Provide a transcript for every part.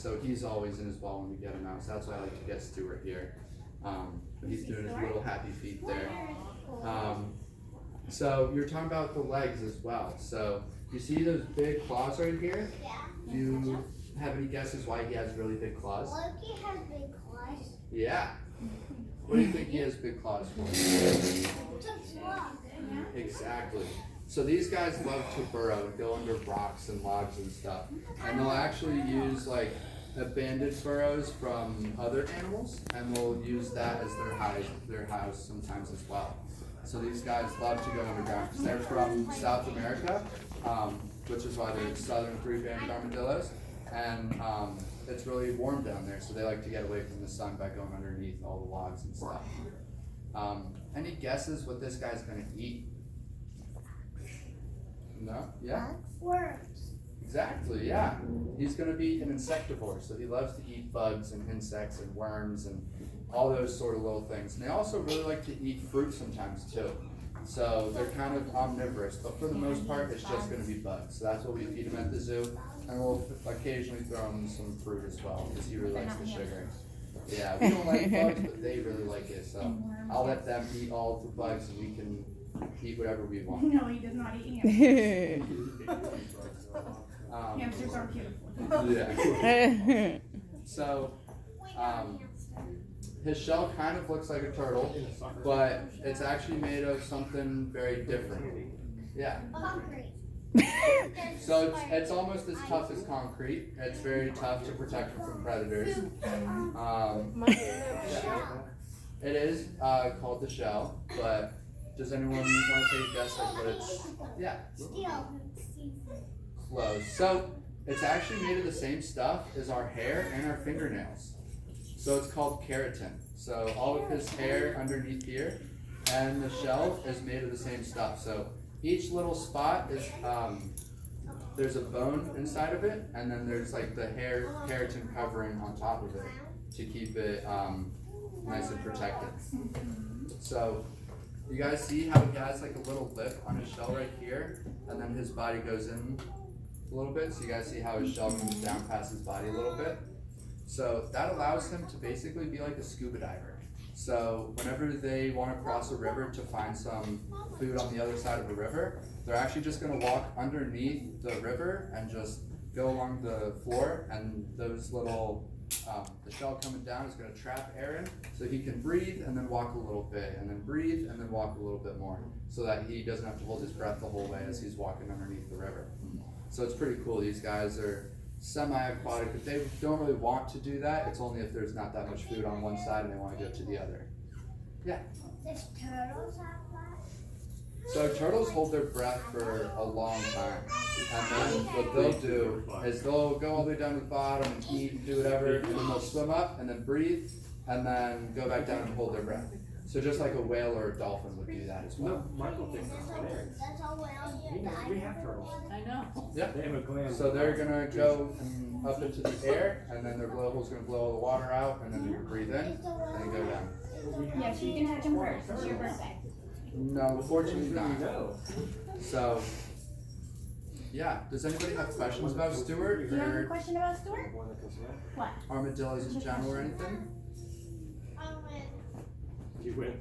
so he's always in his ball when we get him out. So that's why I like to get Stuart here. He's doing his little happy feet there. So you're talking about the legs as well. So you see those big claws right here? Do you have any guesses why he has really big claws? Loki has big claws. Yeah. What do you think he has big claws for? To block. Exactly. So these guys love to burrow and go under rocks and logs and stuff. And they'll actually use like abandoned burrows from other animals, and they'll use that as their house sometimes as well. So these guys love to go underground because they're from South America, which is why they're southern three-banded armadillos. And it's really warm down there, so they like to get away from the sun by going underneath all the logs and stuff. Any guesses what this guy's gonna eat? No? Yeah? Worms. Exactly, yeah. He's gonna be an insectivore, so he loves to eat bugs and insects and worms and all those sort of little things. And they also really like to eat fruit sometimes too. So they're kind of omnivorous, but for the most part, it's just gonna be bugs. So that's what we feed him at the zoo. And we'll occasionally throw him some fruit as well, because he really likes the sugar. Yeah, we don't like bugs, but they really like it. So I'll let them eat all the bugs, and we can eat whatever we want. No, he does not eat hamsters. Hamsters are beautiful. Yeah. So, his shell kind of looks like a turtle, but it's actually made of something very different. Yeah. Concrete. So it's almost as tough as concrete. It's very tough to protect him from predators. It is called the shell, but does anyone want to take a guess like what it's? Yeah. Steel. Close. So it's actually made of the same stuff as our hair and our fingernails. So it's called keratin. So all of his hair underneath here and the shell is made of the same stuff. So each little spot is, there's a bone inside of it, and then there's like the hair keratin covering on top of it to keep it nice and protected. So you guys see how he has like a little lip on his shell right here, and then his body goes in a little bit. So you guys see how his shell comes down past his body a little bit. So that allows him to basically be like a scuba diver. So whenever they want to cross a river to find some food on the other side of the river, they're actually just going to walk underneath the river and just go along the floor, and those little, the shell coming down is going to trap air in, so he can breathe and then walk a little bit, and then breathe and then walk a little bit more, so that he doesn't have to hold his breath the whole way as he's walking underneath the river. So it's pretty cool. These guys are semi-aquatic, but they don't really want to do that. It's only if there's not that much food on one side and they want to go to the other. Yeah. Does turtles have that? So turtles hold their breath for a long time, and then what they'll do is they'll go all the way down to the bottom and eat and do whatever, and then they'll swim up and then breathe, and then go back down and hold their breath. So just like a whale or a dolphin would do that as well. No, Michael thinks it's hilarious. That's all whales do. We have turtles. I know. Yeah. They have a gland. So they're gonna go up into the air, and then their blowhole's gonna blow all the water out, and then they're gonna breathe in, and then go down. Yes, you can touch him first. It's your birthday. No, fortunately not. No. So, yeah. Does anybody have questions about Stuart Do you have a or question about Stuart? What? armadillos in general or anything? You win.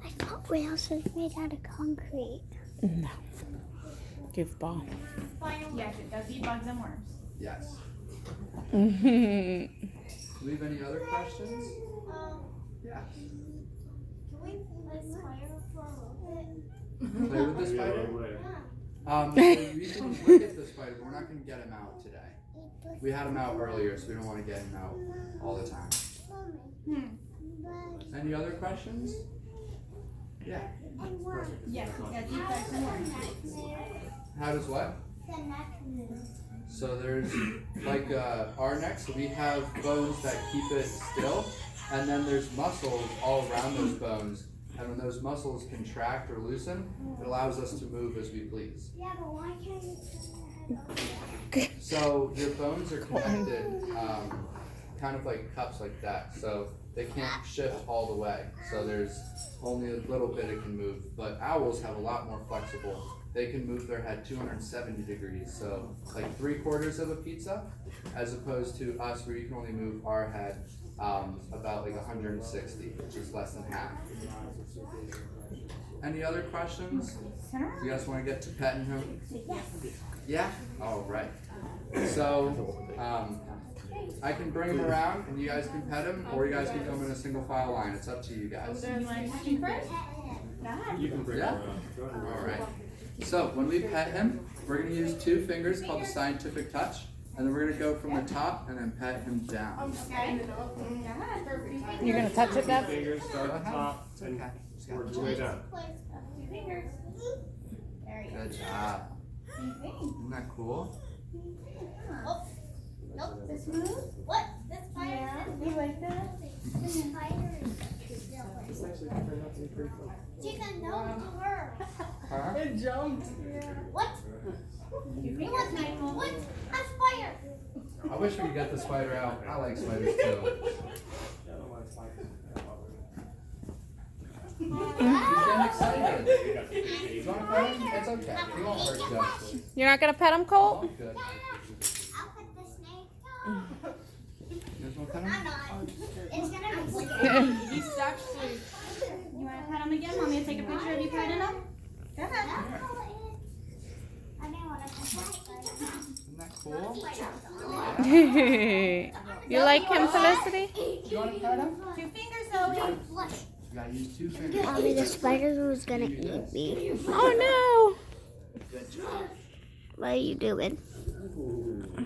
I thought whales was made out of concrete. No. Goofball. Yes, it does eat bugs and worms. Yes. Mm-hmm. Do we have any other questions? Yeah. Can we play spider for a little bit? Play with the spider? Way. So we can look at the spider, but we're not going to get him out today. We had him out earlier, so we don't want to get him out all the time. Any other questions? Yeah. Yes, it does eat bugs and worms. How does what? The neck move. So there's like our neck, so we have bones that keep it still, and then there's muscles all around those bones, and when those muscles contract or loosen, it allows us to move as we please. Yeah, but why can't you? So your bones are connected, kind of like cups like that, so they can't shift all the way. So there's only a little bit it can move, but owls have a lot more flexible they can move their head 270 degrees. So like 3/4 of a pizza, as opposed to us where you can only move our head about like 160, which is less than half. Any other questions? You guys want to get to petting him? Yeah? All right. So I can bring him around and you guys can pet him, or you guys can come in a single file line. It's up to you guys. You want to touch him first? You can bring Yeah? it around. All right. So when we pet him, we're going to use 2 fingers called the scientific touch, and then we're going to go from the top and then pet him down. Okay. You're gonna touch it, Deb? Fingers start at the top and Okay. Just work gotta your way down. 2 fingers. There you go. Good job. Isn't that cool? Oh, nope. This move? What? This spider? Yeah, you like that? This spider is This actually turned out to be pretty fun. Chica, no to her. Huh? It jumped. What? You want me? What? A spider. I wish we could get the spider out. I like spiders too. Yeah, I don't like spiders. He's getting excited. You want to pet him? It's okay. He won't hurt you. You're not gonna pet him, Colt? Oh, good. I'll put the snake. You guys want to pet I'm him? not. It's gonna be scary. He's actually. You want to pet him again? Want me to take a picture of you petting him? Go ahead. I didn't want to touch that. Isn't that cool? You like him, Felicity? You want to pet him? 2 fingers, Zoe. You gotta use 2 fingers. Mommy, the spider was gonna eat me. Oh Good job. What are you doing?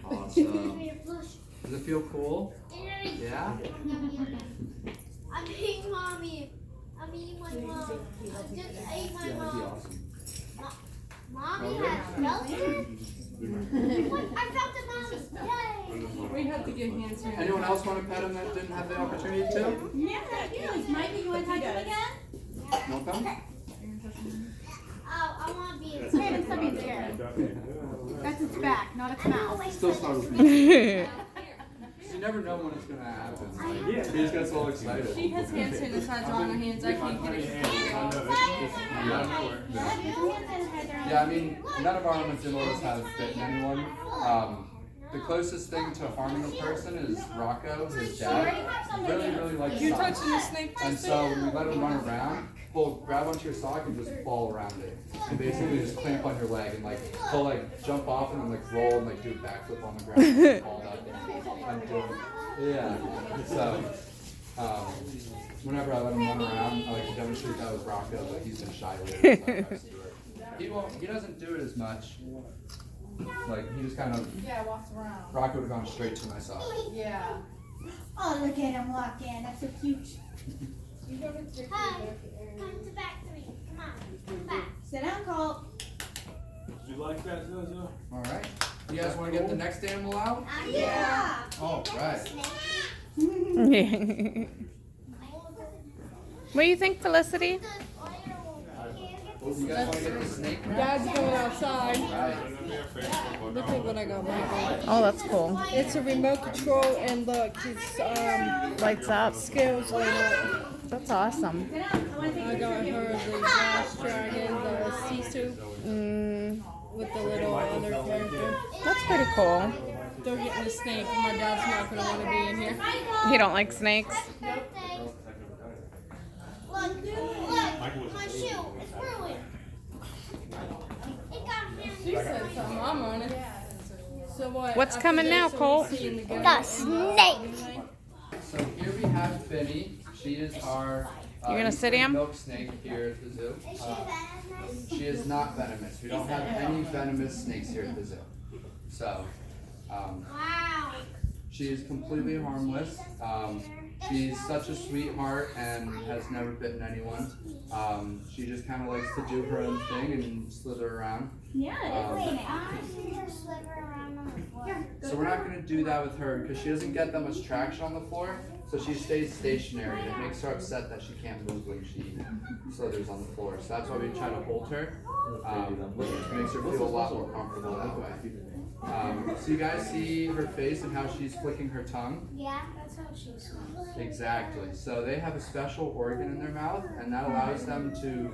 Awesome. Does it feel cool? Yeah? I'm eating mommy. I'm eating my mom. I just ate my Yeah, that'd be mom. awesome. Mommy has melted? What? I felt the mommy. Yay! We have to get hands here. Anyone else want to pet him that didn't have the opportunity to? Yeah, that Mikey, you want to touch him again? No come? Oh, I want to be a Hey, it's something there. That's its back, not its mouth. Still snuggles me. no. You never know when it's gonna happen. Yeah. He just gets all excited. She has hand sanitizer on her hands. I can't get it. Yeah, I mean, none of our armadillos have bitten anyone. The closest thing to harming a person is Rocco, his dad. Really likes You're socks. touching the snake. And so when we let him run around, he'll grab onto your sock and just fall around it. And basically just clamp on your leg and like he'll like jump off and then like roll and like do a backflip on the ground and fall down and do it. Yeah. So whenever I let him run around, I like to demonstrate that with Rocco, but he's been shy lately. He doesn't do it as much. Like he just kind of Yeah, walks around. Rocco would have gone straight to my sock. Yeah. Oh, look at him walking. That's so cute. Hi. Come to back to me. Come on. Come back. Sit down, Colt. Did you like that, Zozo? All right. You guys want to get the next animal out? Yeah. All right. What do you think, Felicity? You guys want to get the snake? Dad's going outside. Right. Look at what I got, Michael. Oh, that's cool. It's a remote control, and look, it's Lights up. scales light up. That's awesome. Sit down. I want to take I a got picture of her you. the glass dragon, the sisu Mm, with the little other character. that's pretty cool. They're getting a snake. My dad's not gonna want to be in here. He don't like snakes. Look, my shoe. It's ruined. It got me. She said something. I'm on it. So what? What's after coming this, now, are we Colt? seeing the The snake. So here we have Finny. She is our You're gonna sit him? milk snake here at the zoo. Is she venomous? She is not venomous. We don't have any venomous snakes here at the zoo. So Wow. she is completely harmless. She's such a sweetheart and has never bitten anyone. She just kind of likes to do her own thing and slither around. Yeah, it is. I see her slither around on the floor. So we're not going to do that with her because she doesn't get that much traction on the floor. So she stays stationary. It makes her upset that she can't move when she slithers on the floor. So that's why we try to hold her. Which makes her feel a lot more comfortable that way. So you guys see her face and how she's flicking her tongue? Yeah, that's how she smells. Exactly. So they have a special organ in their mouth, and that allows them to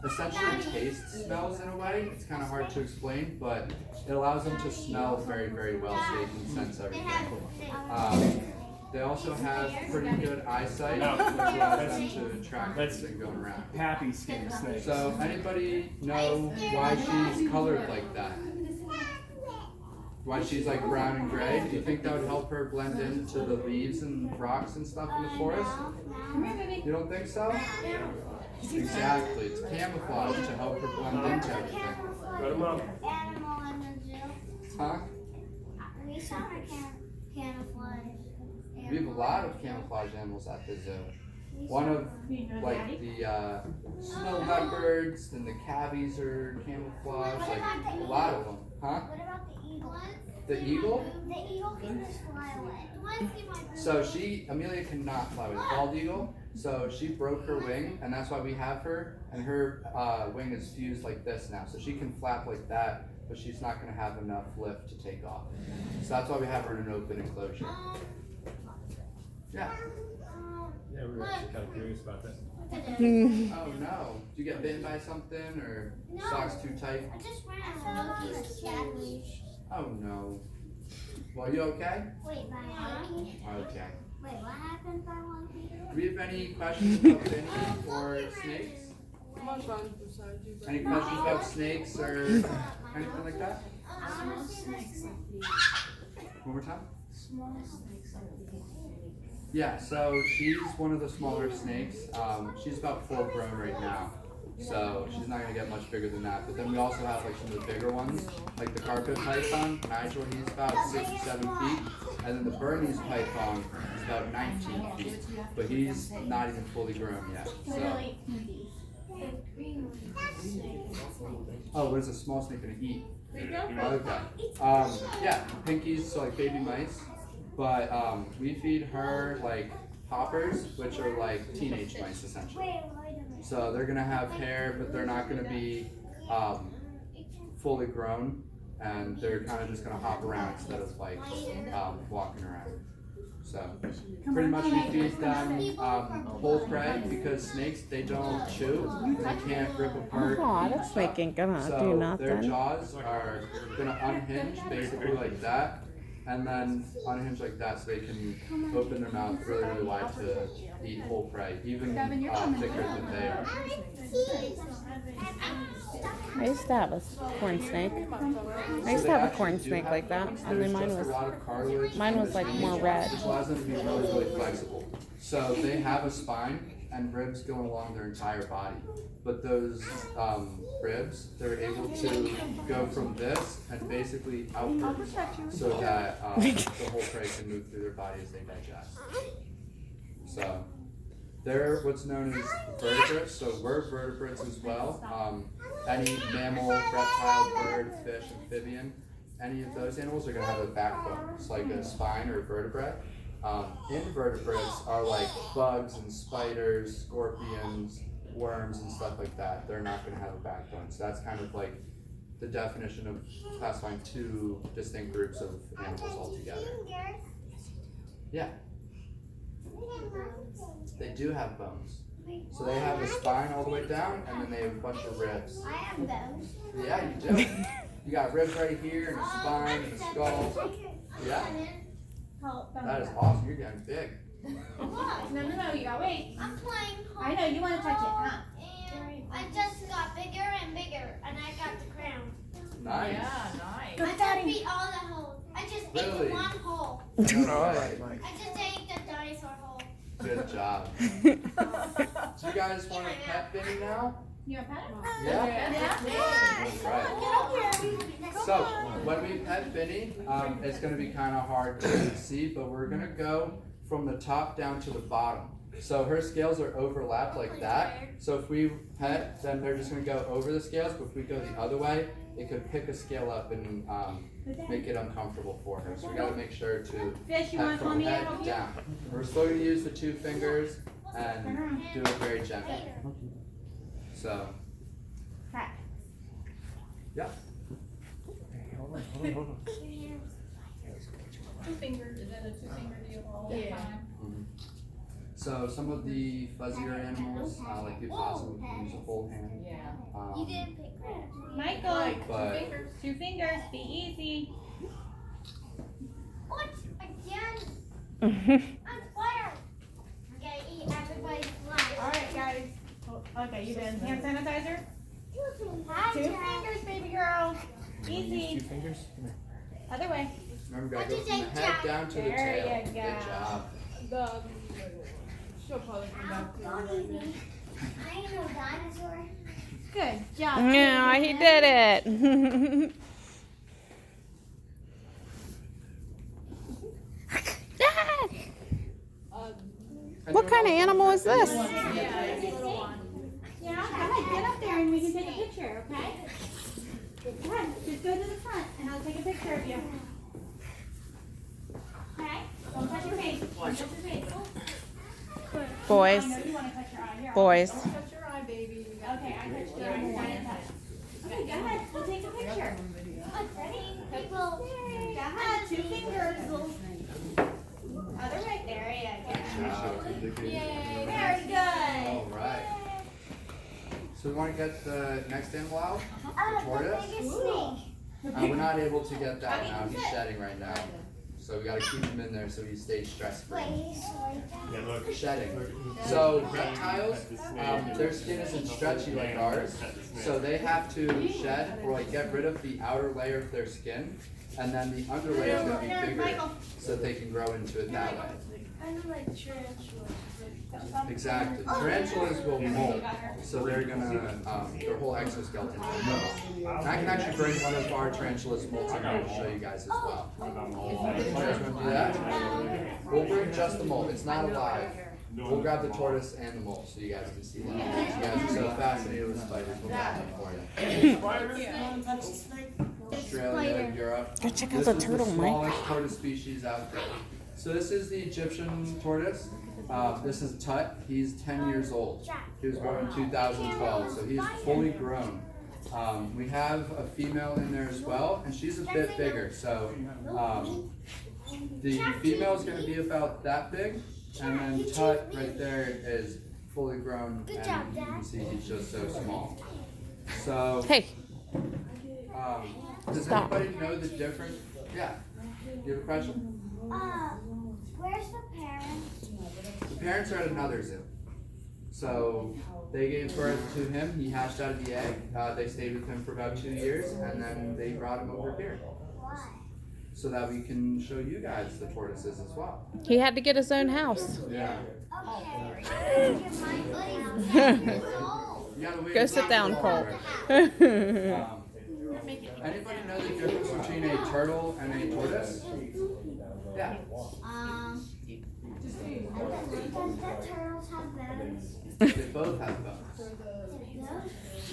essentially taste smells in a way. It's kind of hard to explain, but it allows them to smell very, very well so they can sense everything. They also have pretty good eyesight, which allows them to track everything going around. Happy skin snakes. So anybody know why she's colored like that? Why she's like brown and gray? Do you think that would help her blend into the leaves and rocks and stuff in the forest? You don't think so? Exactly. It's camouflage to help her blend into everything. Go to mom. Animal in the zoo. Huh? We saw her camouflage. We have a lot of camouflage animals at the zoo. One of like the snow leopards and the cavies are camouflaged, like a lot of them. Huh? What about the eagle? The eagle? The eagle can just fly away. So Amelia cannot fly with a bald eagle, so she broke her wing, and that's why we have her, and her wing is fused like this now, so she can flap like that, but she's not going to have enough lift to take off. So that's why we have her in an open enclosure. Yeah. Yeah, we were actually kind of curious about that. Oh no. Did you get bitten by something, or socks too tight? I just ran out of leash. Oh no. Well, you okay? Wait, by monkey? Okay. Wait, what happened by monkey? Do we have any questions about Benny or snakes? Any questions about snakes or anything like that? Small snakes. One more time? Yeah, so she's one of the smaller snakes. She's about full grown right now. So she's not gonna get much bigger than that. But then we also have like some of the bigger ones, like the carpet python. Nigel, he's about 6 to 7 feet. And then the Bernese python is about 19 feet. But he's not even fully grown yet. So. Oh, what is a small snake gonna eat? Okay. Yeah, pinkies, so like baby mice. But we feed her like hoppers, which are like teenage mice essentially. So they're gonna have hair, but they're not gonna be fully grown, and they're kind of just gonna hop around instead of like walking around. So pretty much we feed them whole prey because snakes, they don't chew, they can't rip apart. Oh, that snake ain't gonna do So nothing. their jaws are gonna unhinge basically like that, and then unhinge like that so they can open their mouth really, really wide to eat whole prey, even thicker than they are. I used to have a corn snake. I used to have a corn snake like that. Only mine was like more red. Which allows them to be really, really flexible. So they have a spine and ribs going along their entire body. But those ribs, they're able to go from this and basically outwards so that the whole prey can move through their body as they digest. So they're what's known as vertebrates, so we're vertebrates as well. Any mammal, reptile, bird, fish, amphibian, any of those animals are going to have a backbone. It's like a spine or a vertebrate. Invertebrates are like bugs and spiders, scorpions, worms and stuff like that. They're not going to have a backbone. So that's kind of like the definition of classifying two distinct groups of animals altogether. Yeah. They do have bones. So they have a spine all the way down, and then they have a bunch of ribs. I have bones. Yeah, you do. You got ribs right here, and a spine, and a skull. Yeah. That is awesome. You're getting big. No, you gotta wait. I'm playing home. I know, you wanna touch it, huh? And I just got bigger and bigger, and I got the crown. Nice. I just beat all the holes. I just Really? ate one hole. All right. I just ate the dinosaur hole. Good job. Do you guys want to pet Benny now? You want to pet it? Yeah. All right. So when we pet Benny, it's going to be kind of hard to see, but we're going to go from the top down to the bottom. So her scales are overlapped like that. So if we pet, then they're just going to go over the scales, but if we go the other way, it could pick a scale up and make it uncomfortable for her. So we got to make sure to Fish, you pet want to call from me head out? down. We're still going to use the 2 fingers and do it very gently. So, Pat. yeah. Hold on. 2 fingers, is that a 2-finger deal all the time? So some of the fuzzier animals, like the opossum, can use a whole hand. You didn't pick right. Michael, But 2 fingers, be easy. What? Again? I'm fire. I'm gonna eat everybody's life. Alright, guys. Okay, you did hand sanitizer? 2 fingers, baby girl. Easy. 2 fingers? Come here. Other way. remember, gotta What go did from they the head do? down to the There tail. you go. Good job. She'll probably come back to you. I ain't no dinosaur. Good job. Yeah, he did it. What kind of animal is this? Yeah, go ahead, get up there and we can take a picture, okay? Go ahead, just go to the front and I'll take a picture of you. Okay? Don't touch your face. Don't touch your face. Boys. I know you want to touch your eye. Here, Boys. Touch your eye, baby. You got Okay, I touched your eye. You want to touch. Okay, go ahead. We'll take a picture. Ready? People. Go ahead, 2 fingers. Other way. There you go. Yay. Very good. Alright. So we want to get the next animal out? The Tortoise? biggest snake. We're not able to get that now. He's shedding right now. So we gotta keep him in there so he stays stress free. Wait, he's like Yeah, look. Shedding. So reptiles, their skin isn't stretchy like ours, so they have to shed or like get rid of the outer layer of their skin, and then the under layer is gonna be bigger, so they can grow into it that way. kind of like tarantulas. Exactly. Tarantulas will molt, so they're gonna their whole exoskeleton will molt. And I can actually bring one of our tarantulas molting here to show you guys as well. You guys want to do that? We'll bring just the molt. It's not alive. We'll grab the tortoise and the molt so you guys can see that. You guys are so fascinated with spiders. We'll grab them for you. Australia, Europe. Go check out This the is turtle, the Mike. smallest tortoise species out there. So this is the Egyptian tortoise. This is Tut. He's 10 years old. He was born in 2012, so he's fully grown. We have a female in there as well, and she's a bit bigger. So the female is going to be about that big, and then Tut right there is fully grown, and you can see he's just so small. So, Hey, does Stop. anybody know the difference? Yeah. You have a question? Where's the parents? The parents are at another zoo. So they gave birth to him. He hatched out of the egg. They stayed with him for about 2 years, and then they brought him over here Why? so that we can show you guys the tortoises as well. he had to get his own house. Yeah. Okay. You gotta wait Go until sit down, it's Cole. over. Anybody know the difference between a turtle and a tortoise? Yeah. Does the turtles have bones? They both have bones.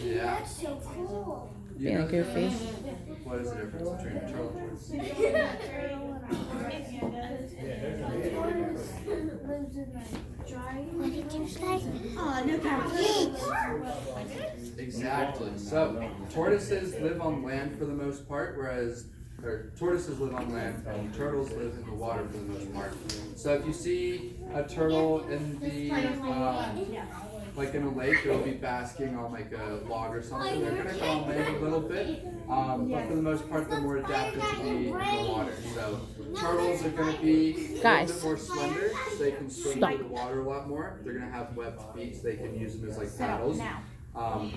Yeah. That's so cool. You Being know the goofy. difference? What is the difference between a turtle and a tortoise? Lives in a dry. Oh, no Exactly. So tortoises live on land for the most part, whereas tortoises live on land and turtles live in the water for the most part. So if you see a turtle in the like in a lake, it'll be basking on like a log or something. They're gonna go on land a little bit, but for the most part, they're more adapted to be in the water. So turtles are gonna be a little Guys. bit more slender, so they can swim Stop. through the water a lot more. They're gonna have webbed feet, so they can use them as like paddles.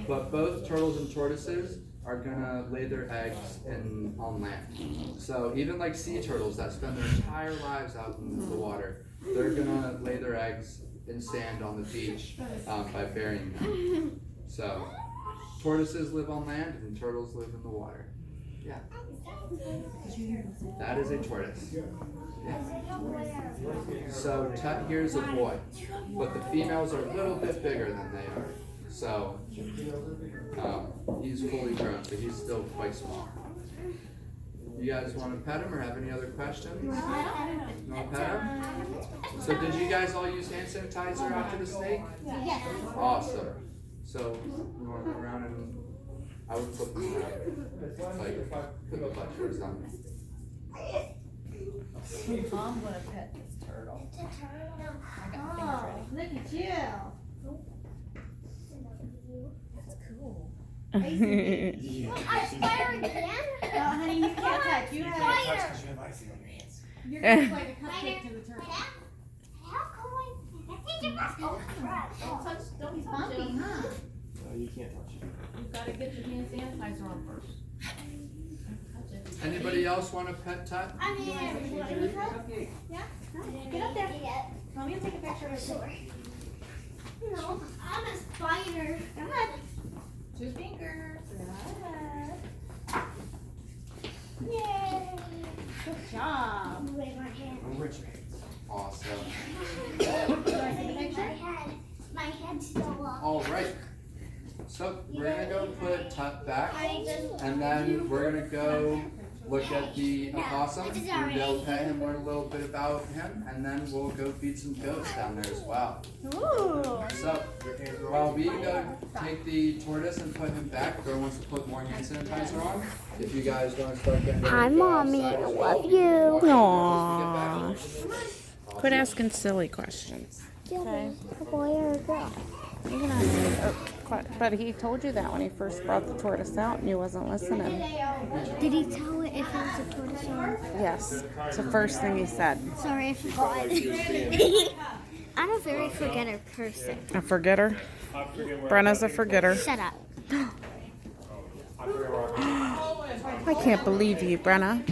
But both turtles and tortoises are gonna lay their eggs on land. So even like sea turtles that spend their entire lives out in the water, they're gonna lay their eggs in sand on the beach by burying them. So tortoises live on land and turtles live in the water. Yeah. That is a tortoise. Yeah. So Tut here is a boy, but the females are a little bit bigger than they are. So he's fully grown, so he's still quite small. You guys want to pet him or have any other questions? You want to pet him? So did you guys all use hand sanitizer after the snake? Yes. Awesome. So you want to go around and I would put them around. Like put the butt towards them. I'm gonna pet this turtle. Oh, look at you. I fire again? Oh, honey, you can't touch. You have. Fire! You're gonna look like a cupcake to the turtle. How come I think it must go crap. He's bumpy, huh? No, you can't touch it. You've got to get your hand sanitizer on first. Anybody else want a pet Tut? I mean, Yeah? Get up there. Mommy will take a picture of Sure. No, I'm a spider. Come on. 2 fingers. Yay. Good job. Wait, my hand. Awesome. Do I take a picture? My head's still up. All right. So we're gonna go put Tut back, and then we're gonna go look at the opossum. We're gonna be able to pet him, learn a little bit about him, and then we'll go feed some goats down there as well. Ooh. So while we go take the tortoise and put him back, Girl wants to put more hand sanitizer on. If you guys want to start getting ready Hi, to go Mommy. outside I as well, love you. Aww. Quit asking silly questions. Okay. A boy or a girl? You can ask, but he told you that when he first brought the tortoise out and you wasn't listening. Did he tell it if it was a tortoise or? Yes. It's the first thing he said. Sorry, I forgot. I'm a very forgetter person. A forgetter? Brenna's a forgetter. Shut up. I can't believe you, Brenna.